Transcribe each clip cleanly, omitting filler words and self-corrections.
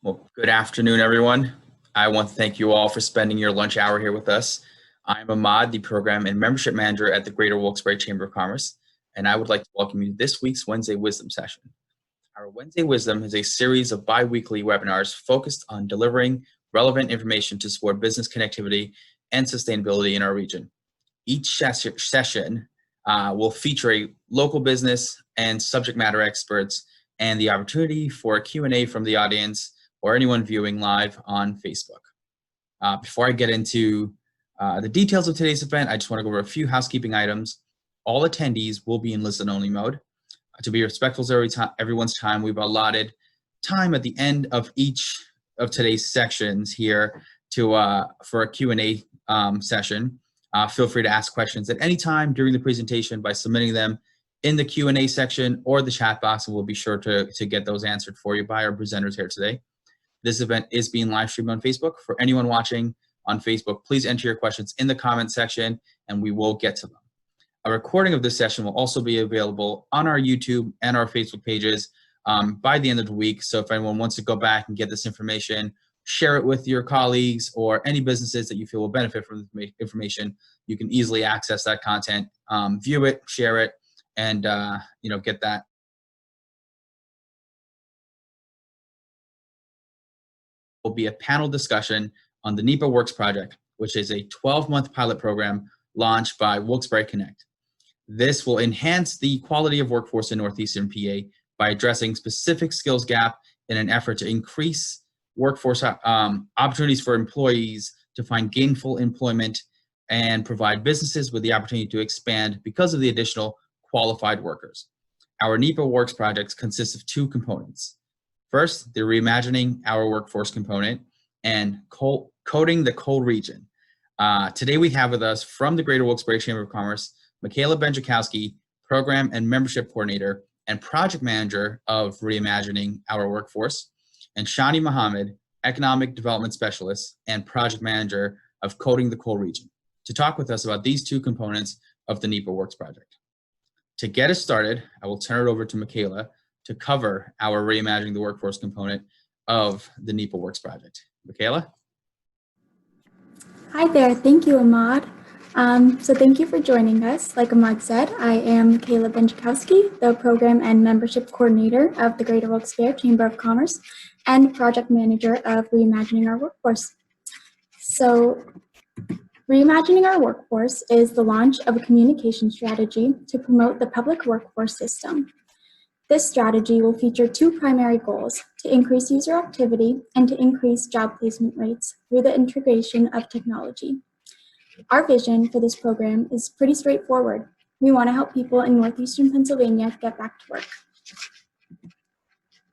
Well, good afternoon, everyone. I want to thank you all for spending your lunch hour here with us. I'm Ahmad, the Program and Membership Manager at the Greater Wilkes-Barre Chamber of Commerce, and I would like to welcome you to this week's Wednesday Wisdom session. Our Wednesday Wisdom is a series of bi-weekly webinars focused on delivering relevant information to support business connectivity and sustainability in our region. Each session will feature a local business and subject matter experts and the opportunity for a Q&A from the audience or anyone viewing live on Facebook. Before I get into the details of today's event, I just want to go over a few housekeeping items. All attendees will be in listen-only mode. To be respectful of everyone's time, we've allotted time at the end of each of today's sections here for a Q&A session. Feel free to ask questions at any time during the presentation by submitting them in the Q&A section or the chat box, and we'll be sure to get those answered for you by our presenters here today. This event is being live streamed on Facebook. For anyone watching on Facebook, please enter your questions in the comment section and we will get to them. A recording of this session will also be available on our YouTube and our Facebook pages by the end of the week. So if anyone wants to go back and get this information, share it with your colleagues or any businesses that you feel will benefit from the information, you can easily access that content, view it, share it, and get that. Will be a panel discussion on the NEPA Works Project, which is a 12-month pilot program launched by Wilkes-Barre Connect. This will enhance the quality of workforce in Northeastern PA by addressing specific skills gap in an effort to increase workforce opportunities for employees to find gainful employment and provide businesses with the opportunity to expand because of the additional qualified workers. Our NEPA Works projects consist of two components. First, the Reimagining our workforce component and coding the cold region. Today we have with us from the Greater Wilkes-Barre Chamber of Commerce, Michaela Benjakowski, Program and Membership Coordinator and Project Manager of Reimagining our workforce, and Shani Mohammed, Economic Development Specialist and Project Manager of Coding the Cold Region, to talk with us about these two components of the NEPA Works project. To get us started, I will turn it over to Michaela to cover our Reimagining the Workforce component of the NEPA Works project. Michaela? Hi there, thank you, Ahmad. So thank you for joining us. Like Ahmad said, I am Michaela Benjakowski, the Program and Membership Coordinator of the Greater Wilkes-Barre Chamber of Commerce and Project Manager of Reimagining our workforce. So Reimagining our workforce is the launch of a communication strategy to promote the public workforce system. This strategy will feature two primary goals: to increase user activity and to increase job placement rates through the integration of technology. Our vision for this program is pretty straightforward. We want to help people in Northeastern Pennsylvania get back to work.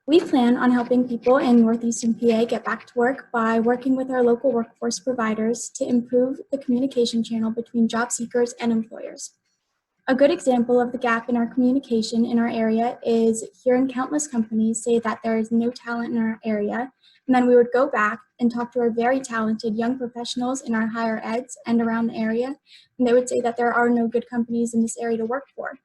We plan on helping people in Northeastern PA get back to work by working with our local workforce providers to improve the communication channel between job seekers and employers. A good example of the gap in our communication in our area is hearing countless companies say that there is no talent in our area, and then we would go back and talk to our very talented young professionals in our higher eds and around the area, and they would say that there are no good companies in this area to work for.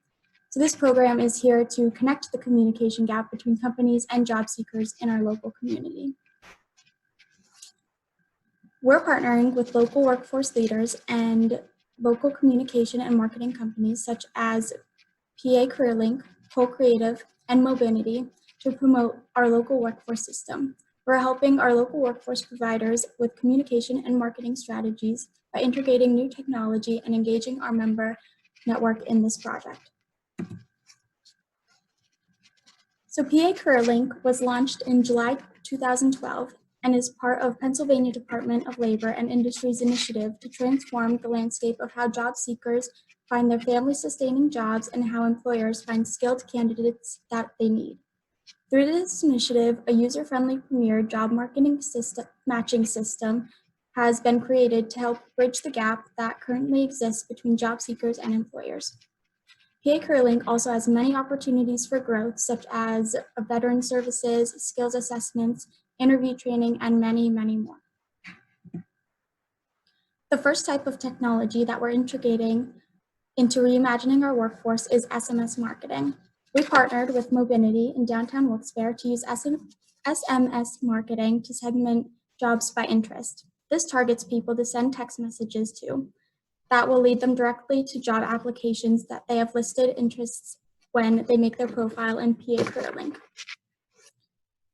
So this program is here to connect the communication gap between companies and job seekers in our local community. We're partnering with local workforce leaders and local communication and marketing companies such as PA CareerLink, Co-Creative, and Mobility to promote our local workforce system. We're helping our local workforce providers with communication and marketing strategies by integrating new technology and engaging our member network in this project. So PA CareerLink was launched in July 2012 and is part of Pennsylvania Department of Labor and Industries initiative to transform the landscape of how job seekers find their family-sustaining jobs and how employers find skilled candidates that they need. Through this initiative, a user-friendly premier job marketing matching system has been created to help bridge the gap that currently exists between job seekers and employers. PA CareerLink also has many opportunities for growth, such as veteran services, skills assessments, interview training, and many, many more. The first type of technology that we're integrating into reimagining our workforce is SMS marketing. We partnered with Mobility in downtown Wilkes-Barre to use SMS Marketing to segment jobs by interest. This targets people to send text messages to. That will lead them directly to job applications that they have listed interests when they make their profile in PA Career Link.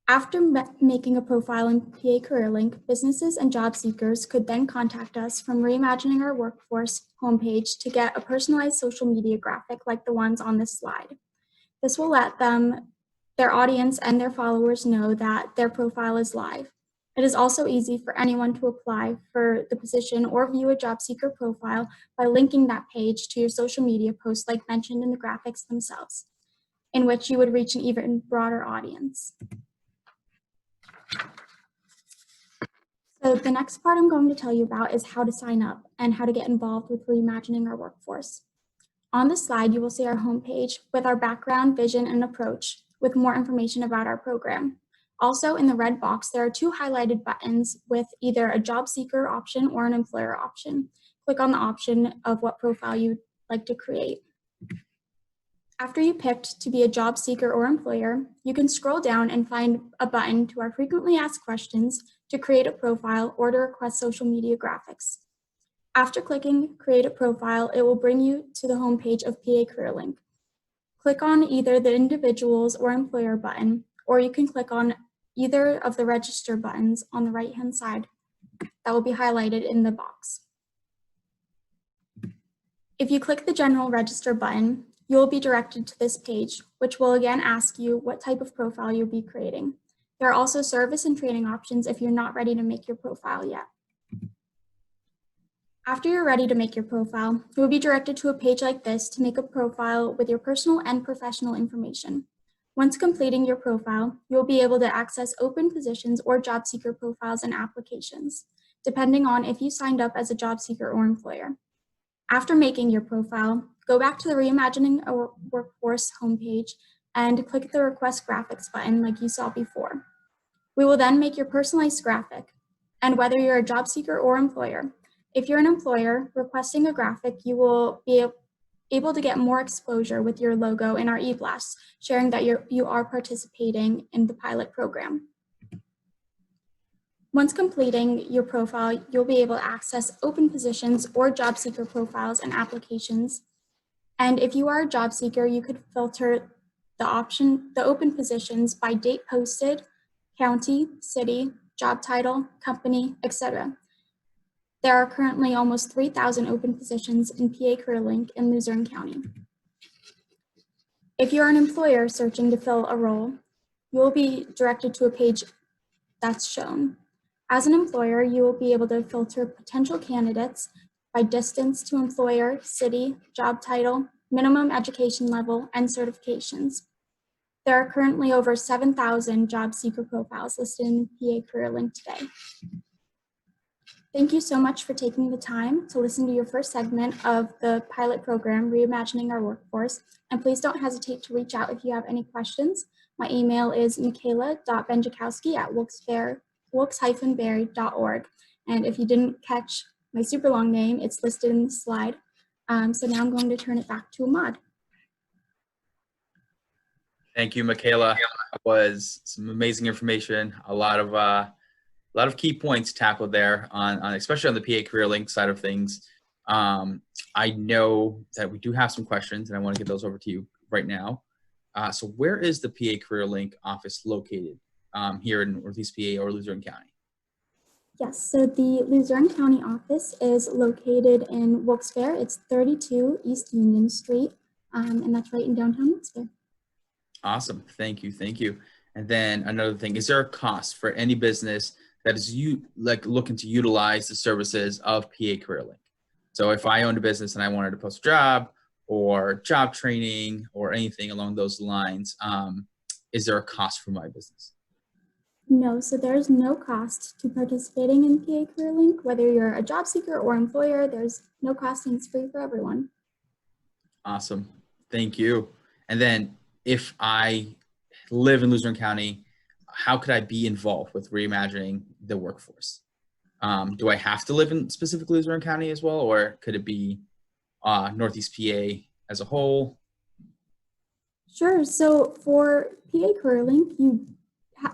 After making a profile in PA Career Link, businesses and job seekers could then contact us from Reimagining Our Workforce homepage to get a personalized social media graphic like the ones on this slide. This will let them, their audience, and their followers know that their profile is live. It is also easy for anyone to apply for the position or view a job seeker profile by linking that page to your social media post like mentioned in the graphics themselves, in which you would reach an even broader audience. So the next part I'm going to tell you about is how to sign up and how to get involved with Reimagining Our Workforce. On this slide, you will see our homepage with our background, vision, and approach with more information about our program. Also, in the red box, there are two highlighted buttons with either a job seeker option or an employer option. Click on the option of what profile you'd like to create. After you picked to be a job seeker or employer, you can scroll down and find a button to our frequently asked questions, to create a profile, or to request social media graphics. After clicking Create a Profile, it will bring you to the homepage of PA Career Link. Click on either the Individuals or Employer button, or you can click on either of the Register buttons on the right-hand side that will be highlighted in the box. If you click the General Register button, you will be directed to this page, which will again ask you what type of profile you'll be creating. There are also service and training options if you're not ready to make your profile yet. After you're ready to make your profile, you will be directed to a page like this to make a profile with your personal and professional information. Once completing your profile, you will be able to access open positions or job seeker profiles and applications, depending on if you signed up as a job seeker or employer. After making your profile, go back to the Reimagining Our Workforce homepage and click the Request Graphics button like you saw before. We will then make your personalized graphic, and whether you're a job seeker or employer, if you're an employer requesting a graphic, you will be able to get more exposure with your logo in our e-blasts, sharing that you are participating in the pilot program. Once completing your profile, you'll be able to access open positions or job seeker profiles and applications. And if you are a job seeker, you could filter the open positions by date posted, county, city, job title, company, etc. There are currently almost 3,000 open positions in PA Career Link in Luzerne County. If you're an employer searching to fill a role, you will be directed to a page that's shown. As an employer, you will be able to filter potential candidates by distance to employer, city, job title, minimum education level, and certifications. There are currently over 7,000 job seeker profiles listed in PA Career Link today. Thank you so much for taking the time to listen to your first segment of the pilot program, Reimagining Our Workforce, and please don't hesitate to reach out if you have any questions. My email is michaela.benjakowski@wilkes-barre.org, and if you didn't catch my super long name, it's listed in the slide. So now I'm going to turn it back to Ahmad. Thank you, Michaela. That was some amazing information, a lot of key points tackled there on especially on the PA Career Link side of things. I know that we do have some questions, and I want to get those over to you right now. So where is the PA Career Link office located here in Northeast PA or Luzerne County? Yes, so the Luzerne County office is located in Wilkes-Barre. It's 32 East Union Street, and that's right in downtown Wilkes-Barre. Awesome, thank you. And then another thing, is there a cost for any business that is looking to utilize the services of PA Career Link? So if I owned a business and I wanted to post a job or job training or anything along those lines, is there a cost for my business? No, so there's no cost to participating in PA Career Link. Whether you're a job seeker or employer, there's no cost and it's free for everyone. Awesome, thank you. And then if I live in Luzerne County, how could I be involved with reimagining the workforce? Do I have to live in specifically Luzerne County as well, or could it be Northeast PA as a whole? Sure. So for PA Career Link, you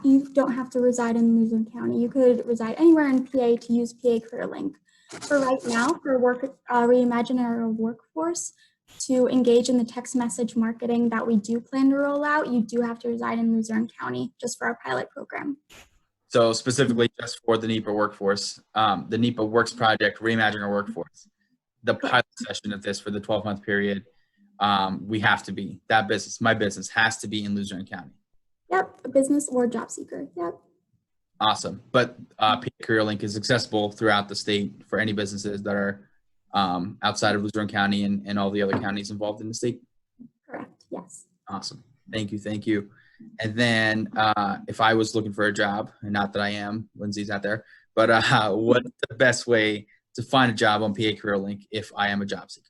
you don't have to reside in Luzerne County. You could reside anywhere in PA to use PA CareerLink. For right now, for Reimagine our workforce, to engage in the text message marketing that we do plan to roll out, you do have to reside in Luzerne County just for our pilot program. So specifically just for the NEPA workforce, the NEPA Works Project, Reimagine our workforce, the pilot session of this for the 12-month period, we have to be, that business, my business has to be in Luzerne County. Yep, a business or job seeker, yep. Awesome. But PA CareerLink is accessible throughout the state for any businesses that are outside of Luzerne County and all the other counties involved in the state? Correct, yes. Awesome. Thank you. Thank you. And then if I was looking for a job, and not that I am, Lindsay's out there, but what's the best way to find a job on PA CareerLink if I am a job seeker?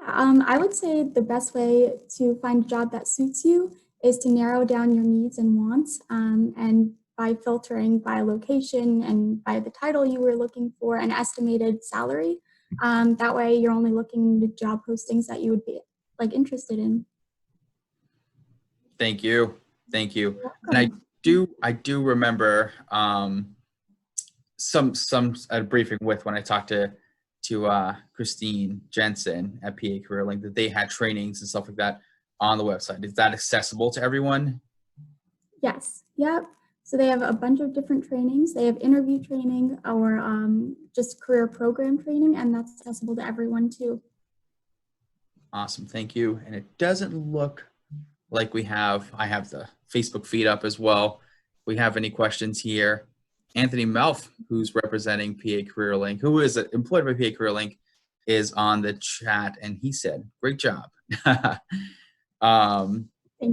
I would say the best way to find a job that suits you is to narrow down your needs and wants, and by filtering by location and by the title you were looking for, an estimated salary. That way you're only looking at job postings that you would be interested in. Thank you. Thank you. And I do remember some at a briefing with when I talked to Christine Jensen at PA CareerLink that they had trainings and stuff like that on the website. Is that accessible to everyone? Yes. Yep. So they have a bunch of different trainings. They have interview training or just career program training, and that's accessible to everyone too. Awesome. Thank you. And it doesn't look like I have the Facebook feed up as well. If we have any questions here, Anthony Melf, who's representing PA CareerLink, who is employed by PA CareerLink, is on the chat, and he said, great job. Thank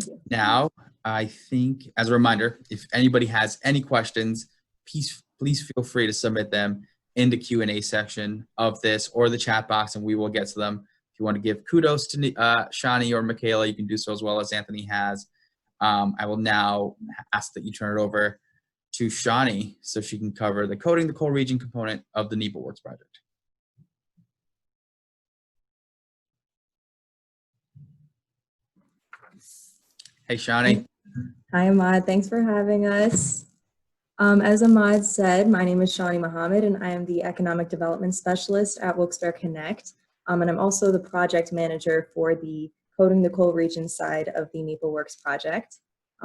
you. Now, I think, as a reminder, if anybody has any questions, please feel free to submit them in the Q&A section of this or the chat box, and we will get to them. If you want to give kudos to Shani or Michaela, you can do so as well as Anthony has. I will now ask that you turn it over to Shani so she can cover the coding the coal region component of the NEPA Works project. Hey, Shani. Hi, Ahmad. Thanks for having us. As Ahmad said, my name is Shani Muhammad, and I am the Economic Development Specialist at Wilkes-Barre Connect. And I'm also the project manager for the Coding the Coal Region side of the NEPA Works project.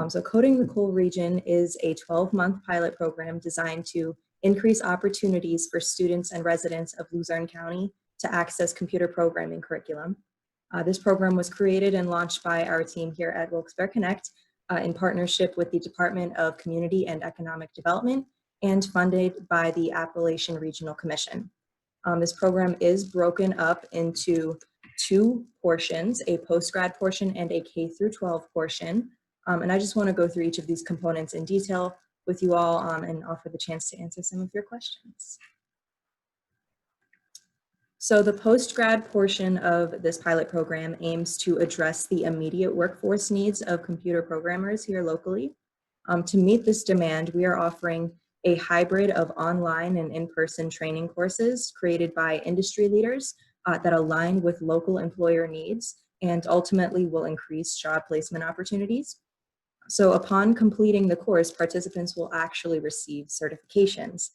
So Coding the Coal Region is a 12-month pilot program designed to increase opportunities for students and residents of Luzerne County to access computer programming curriculum. This program was created and launched by our team here at Wilkes-Barre Connect in partnership with the Department of Community and Economic Development and funded by the Appalachian Regional Commission. This program is broken up into two portions, a postgrad portion and a K through 12 portion. And I just want to go through each of these components in detail with you all and offer the chance to answer some of your questions. So the postgrad portion of this pilot program aims to address the immediate workforce needs of computer programmers here locally. To meet this demand, we are offering a hybrid of online and in-person training courses created by industry leaders that align with local employer needs and ultimately will increase job placement opportunities. So upon completing the course, participants will actually receive certifications.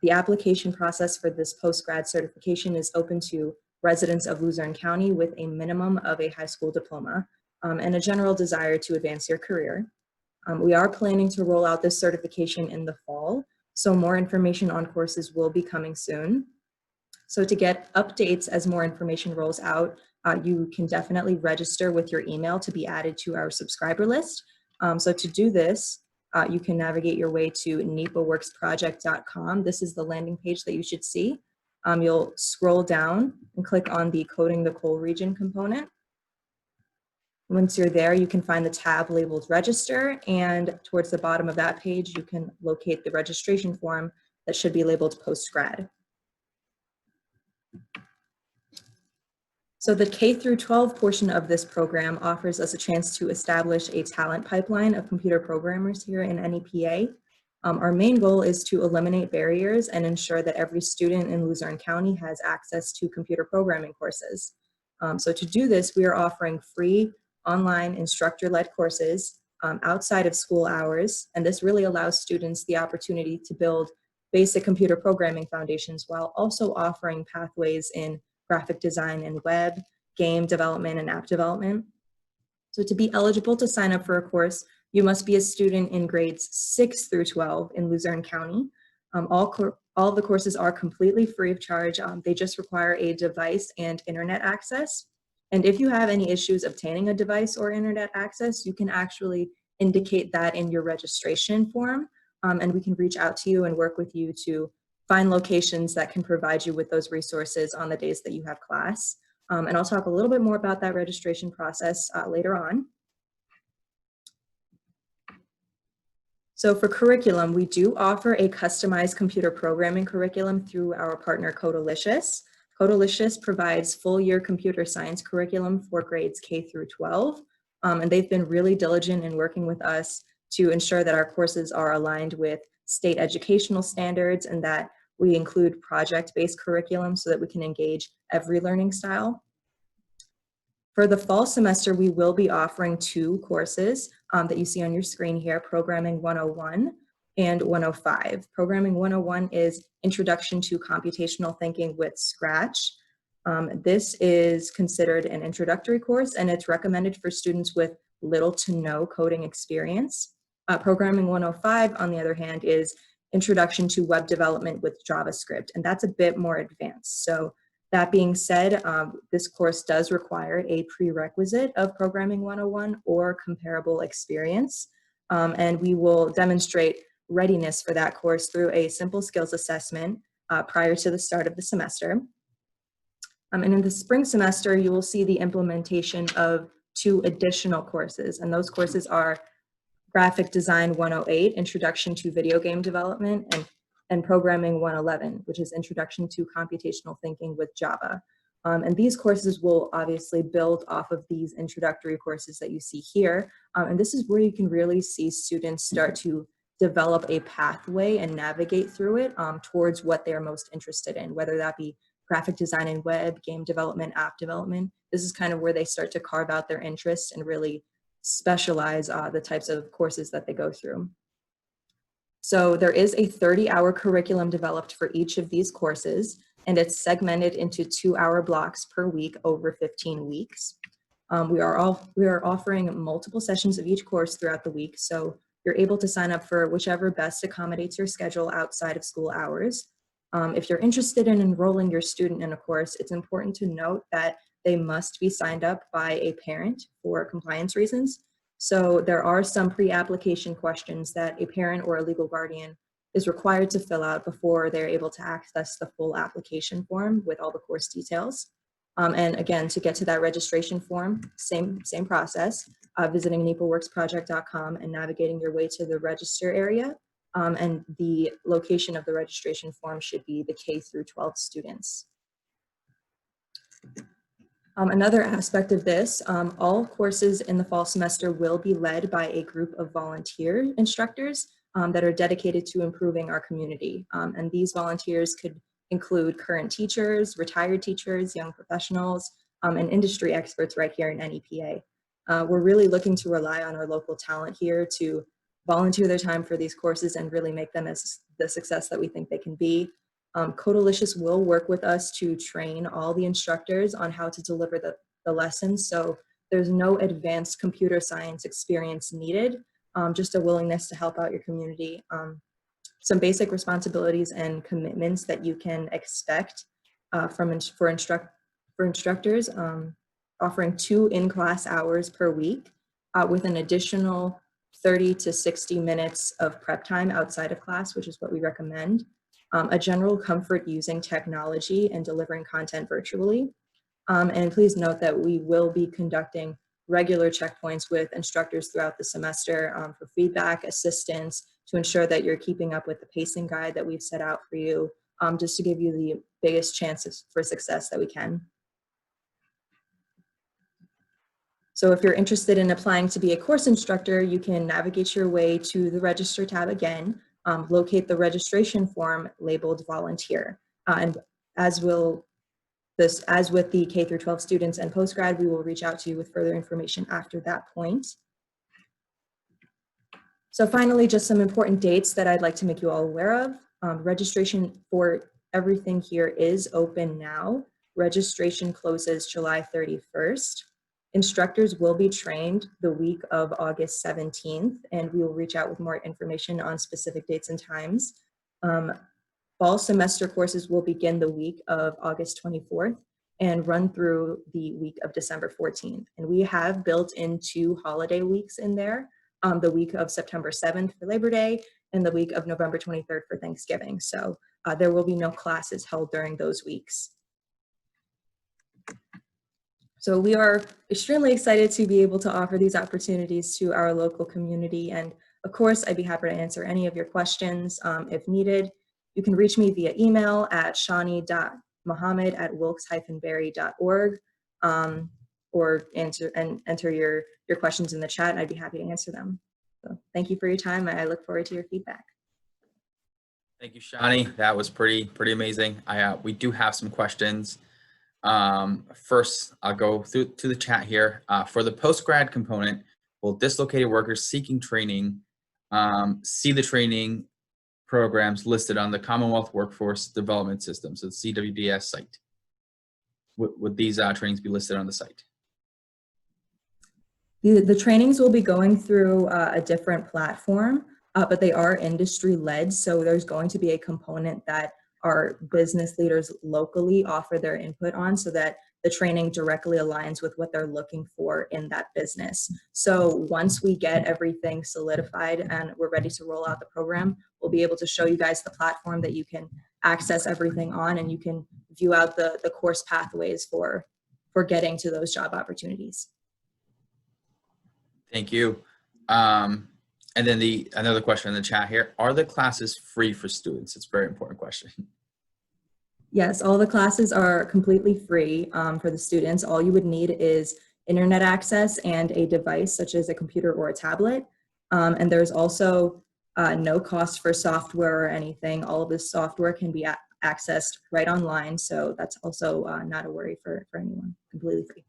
The application process for this postgrad certification is open to residents of Luzerne County with a minimum of a high school diploma and a general desire to advance your career. We are planning to roll out this certification in the fall, so more information on courses will be coming soon. So to get updates as more information rolls out, you can definitely register with your email to be added to our subscriber list. So to do this, you can navigate your way to nepaworksproject.com. This is the landing page that you should see. You'll scroll down and click on the Coding the Coal Region component. Once you're there, you can find the tab labeled Register, and towards the bottom of that page, you can locate the registration form that should be labeled Postgrad. So the K through 12 portion of this program offers us a chance to establish a talent pipeline of computer programmers here in NEPA. Our main goal is to eliminate barriers and ensure that every student in Luzerne County has access to computer programming courses. So to do this, we are offering free online instructor-led courses outside of school hours. And this really allows students the opportunity to build basic computer programming foundations while also offering pathways in graphic design and web, game development, and app development. So to be eligible to sign up for a course, you must be a student in grades 6 through 12 in Luzerne County. All of the courses are completely free of charge. They just require a device and internet access. And if you have any issues obtaining a device or internet access, you can actually indicate that in your registration form, and we can reach out to you and work with you to find locations that can provide you with those resources on the days that you have class. And I'll talk a little bit more about that registration process later on. So for curriculum, we do offer a customized computer programming curriculum through our partner Codalicious. Codalicious provides full-year computer science curriculum for grades K through 12, and they've been really diligent in working with us to ensure that our courses are aligned with state educational standards and that we include project-based curriculum so that we can engage every learning style. For the fall semester, we will be offering 2 courses that you see on your screen here, Programming 101 and 105. Programming 101 is Introduction to Computational Thinking with Scratch. This is considered an introductory course, and it's recommended for students with little to no coding experience. Programming 105, on the other hand, is Introduction to Web Development with JavaScript, and that's a bit more advanced. So that being said, this course does require a prerequisite of Programming 101 or comparable experience, and we will demonstrate readiness for that course through a simple skills assessment prior to the start of the semester. And in the spring semester, you will see the implementation of 2 additional courses, and those courses are Graphic Design 108, Introduction to Video Game Development, and Programming 111, which is Introduction to Computational Thinking with Java. And these courses will obviously build off of these introductory courses that you see here. And this is where you can really see students start to develop a pathway and navigate through it towards what they're most interested in, whether that be graphic design and web, game development, app development. This is kind of where they start to carve out their interests and really specialize the types of courses that they go through. So there is a 30-hour curriculum developed for each of these courses, and it's segmented into 2-hour blocks per week over 15 weeks. We are offering multiple sessions of each course throughout the week, so you're able to sign up for whichever best accommodates your schedule outside of school hours. If you're interested in enrolling your student in a course, it's important to note that they must be signed up by a parent for compliance reasons. So there are some pre-application questions that a parent or a legal guardian is required to fill out before they're able to access the full application form with all the course details. And again, to get to that registration form, same process, visiting NEPAWorksProject.com and navigating your way to the register area. And the location of the registration form should be the K through 12 students. Another aspect of this, all courses in the fall semester will be led by a group of volunteer instructors that are dedicated to improving our community. And these volunteers could include current teachers, retired teachers, young professionals, and industry experts right here in NEPA. We're really looking to rely on our local talent here to volunteer their time for these courses and really make them as the success that we think they can be. Codalicious will work with us to train all the instructors on how to deliver the lessons. So there's no advanced computer science experience needed, just a willingness to help out your community. Some basic responsibilities and commitments that you can expect for instructors, offering 2 in-class hours per week with an additional 30 to 60 minutes of prep time outside of class, which is what we recommend. A general comfort using technology and delivering content virtually. And please note that we will be conducting regular checkpoints with instructors throughout the semester for feedback, assistance, to ensure that you're keeping up with the pacing guide that we've set out for you, just to give you the biggest chances for success that we can. So if you're interested in applying to be a course instructor, you can navigate your way to the Register tab again, locate the registration form labeled volunteer. And as with the K through 12 students and postgrad, we will reach out to you with further information after that point. So finally, just some important dates that I'd like to make you all aware of. Registration for everything here is open now. Registration closes July 31st. Instructors will be trained the week of August 17th, and we will reach out with more information on specific dates and times. Fall semester courses will begin the week of August 24th and run through the week of December 14th. And we have built in 2 holiday weeks in there, the week of September 7th for Labor Day and the week of November 23rd for Thanksgiving. So there will be no classes held during those weeks. So we are extremely excited to be able to offer these opportunities to our local community. And of course, I'd be happy to answer any of your questions if needed. You can reach me via email at shani.mohammed@wilkes-barre.org or enter your questions in the chat. I'd be happy to answer them. So thank you for your time. I look forward to your feedback. Thank you, Shani. That was pretty amazing. We do have some questions. First, I'll go through to the chat here. For the postgrad component, will dislocated workers seeking training see the training programs listed on the Commonwealth Workforce Development System, so the CWDS site? Would these trainings be listed on the site? The trainings will be going through a different platform, but they are industry-led, so there's going to be a component that our business leaders locally offer their input on so that the training directly aligns with what they're looking for in that business. So once we get everything solidified and we're ready to roll out the program, we'll be able to show you guys the platform that you can access everything on, and you can view out the course pathways for getting to those job opportunities. Thank you. And then another question in the chat here, are the classes free for students? It's a very important question. Yes, all the classes are completely free for the students. All you would need is internet access and a device such as a computer or a tablet. And there's also no cost for software or anything. All of this software can be accessed right online. So that's also not a worry for anyone, completely free.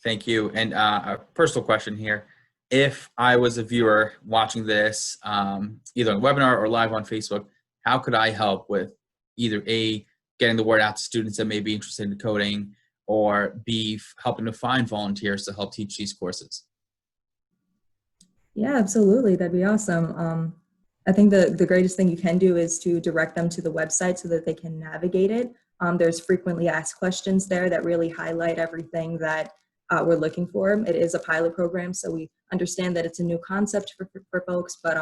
Thank you. And a personal question here. If I was a viewer watching this, either on a webinar or live on Facebook, how could I help with either A, getting the word out to students that may be interested in coding, or B, helping to find volunteers to help teach these courses? Yeah, absolutely. That'd be awesome. I think the greatest thing you can do is to direct them to the website so that they can navigate it. There's frequently asked questions there that really highlight everything that we're looking for. It is a pilot program, so we understand that it's a new concept for folks, but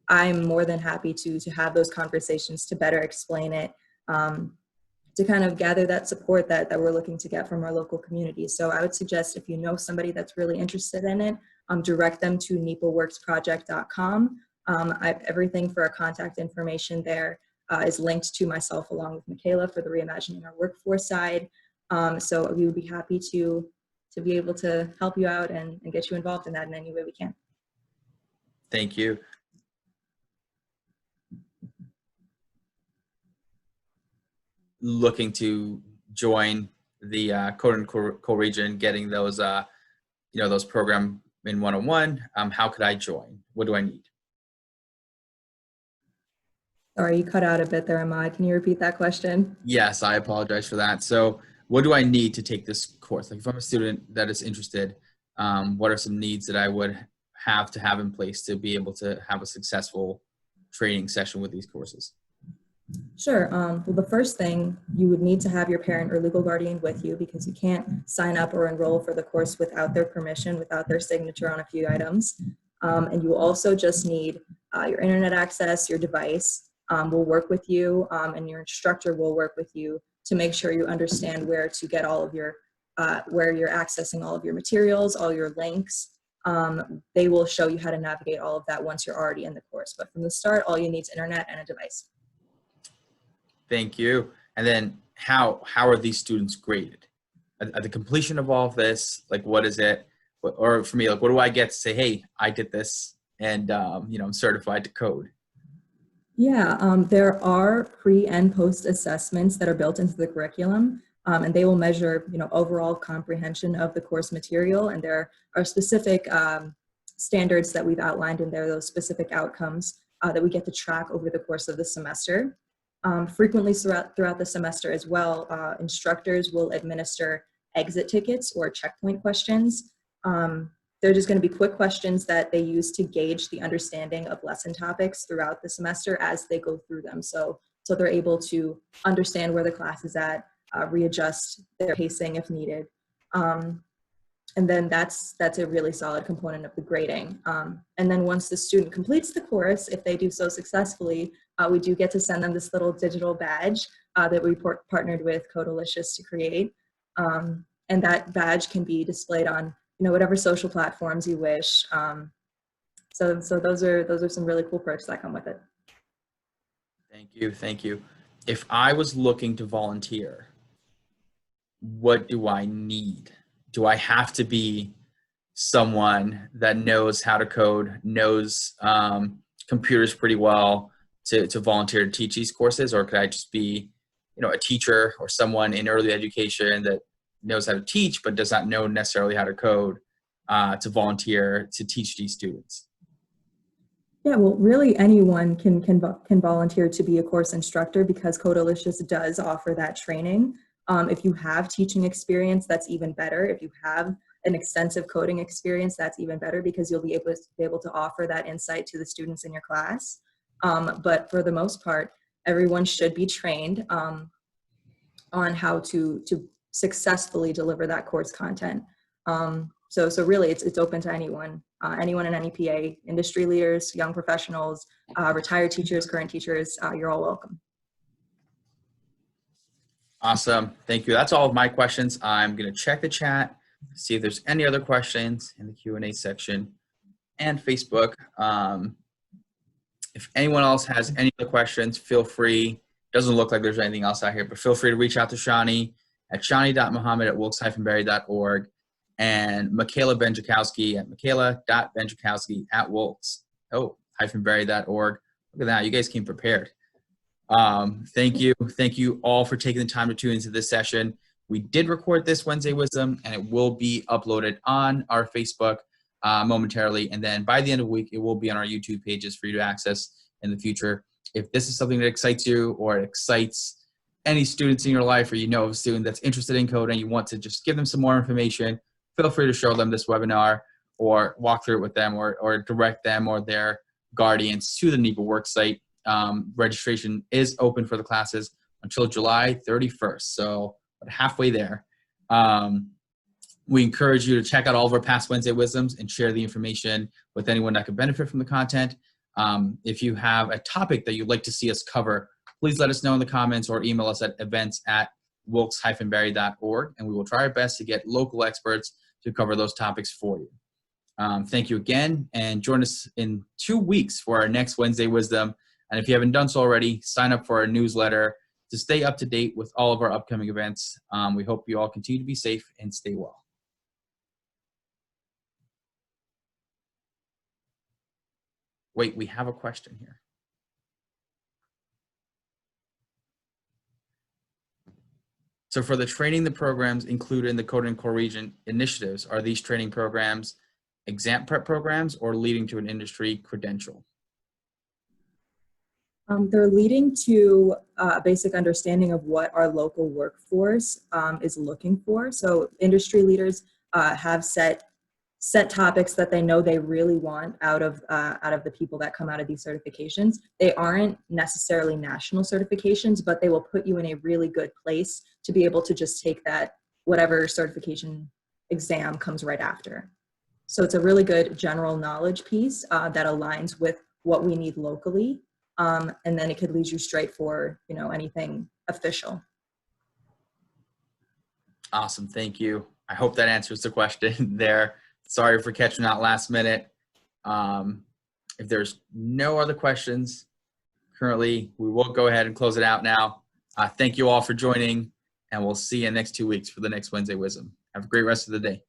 I'm more than happy to have those conversations to better explain it, to kind of gather that support that we're looking to get from our local community. So I would suggest if you know somebody that's really interested in it, direct them to NEPAWorksProject.com. Everything for our contact information there is linked to myself along with Michaela for the Reimagining Our Workforce side. So we would be happy to be able to help you out and get you involved in that in any way we can. Thank you. Looking to join the Code and Co-Region, getting those those program in 101, how could I join? What do I need? Sorry, you cut out a bit there, Ahmad. Can you repeat that question? Yes, I apologize for that. So what do I need to take this course? Like if I'm a student that is interested, what are some needs that I would have to have in place to be able to have a successful training session with these courses? Sure. Well, the first thing, you would need to have your parent or legal guardian with you because you can't sign up or enroll for the course without their permission, without their signature on a few items. And you also just need your internet access, your device will work with you, and your instructor will work with you to make sure you understand where to get all of your, where you're accessing all of your materials, all your links. They will show you how to navigate all of that once you're already in the course. But from the start, all you need is internet and a device. Thank you. And then how are these students graded? At the completion of all of this, like what is it? Or for me, like what do I get to say, hey, I did this and I'm certified to code? Yeah, there are pre and post assessments that are built into the curriculum, and they will measure overall comprehension of the course material, and there are specific standards that we've outlined in there, those specific outcomes that we get to track over the course of the semester. Frequently throughout the semester as well, instructors will administer exit tickets or checkpoint questions. They're just going to be quick questions that they use to gauge the understanding of lesson topics throughout the semester as they go through them. So they're able to understand where the class is at, readjust their pacing if needed. And then that's a really solid component of the grading. And then once the student completes the course, if they do so successfully, we do get to send them this little digital badge that we partnered with Codalicious to create. And that badge can be displayed on whatever social platforms you wish. So those are some really cool perks that come with it. Thank you. If I was looking to volunteer, what do I need? Do I have to be someone that knows how to code, knows computers pretty well to volunteer to teach these courses? Or could I just be, a teacher or someone in early education that knows how to teach but does not know necessarily how to code to volunteer to teach these students? Yeah, well, really anyone can volunteer to be a course instructor because Codalicious does offer that training. If you have teaching experience, that's even better. If you have an extensive coding experience, that's even better because you'll be able to offer that insight to the students in your class. But for the most part, everyone should be trained on how to successfully deliver that course content. So really, it's open to anyone in NEPA, industry leaders, young professionals, retired teachers, current teachers. You're all welcome. Awesome. Thank you. That's all of my questions. I'm going to check the chat, see if there's any other questions in the Q&A section and Facebook. If anyone else has any other questions, feel free. Doesn't look like there's anything else out here, but feel free to reach out to Shani at shani.muhammad@wilkes-barre.org and Michaela Benjakowski at michaela.benjakowski@wilkes-barre.org. Look at that. You guys came prepared. Thank you all for taking the time to tune into this session. We did record this Wednesday Wisdom, and it will be uploaded on our Facebook momentarily, and then by the end of the week, it will be on our YouTube pages for you to access in the future. If this is something that excites you or it excites any students in your life, or a student that's interested in coding, you want to just give them some more information, feel free to show them this webinar or walk through it with them or direct them or their guardians to the NEPA Works site. Registration is open for the classes until July 31st, so halfway there. We encourage you to check out all of our past Wednesday Wisdoms and share the information with anyone that could benefit from the content. If you have a topic that you'd like to see us cover, please let us know in the comments or email us at events@wilkes-barre.org, and we will try our best to get local experts to cover those topics for you. Thank you again, and join us in 2 weeks for our next Wednesday Wisdom. And if you haven't done so already, sign up for our newsletter to stay up to date with all of our upcoming events. We hope you all continue to be safe and stay well. Wait, we have a question here. So for the training, the programs included in the Coding Core Region initiatives, are these training programs exam prep programs or leading to an industry credential? They're leading to a basic understanding of what our local workforce is looking for. So industry leaders have set topics that they know they really want out of the people that come out of these certifications. They aren't necessarily national certifications, but they will put you in a really good place to be able to just take that whatever certification exam comes right after. So it's a really good general knowledge piece that aligns with what we need locally. And then it could lead you straight for, anything official. Awesome, thank you. I hope that answers the question there. Sorry for catching out last minute. If there's no other questions currently, we will go ahead and close it out now. Thank you all for joining, and we'll see you in the next 2 weeks for the next Wednesday Wisdom. Have a great rest of the day.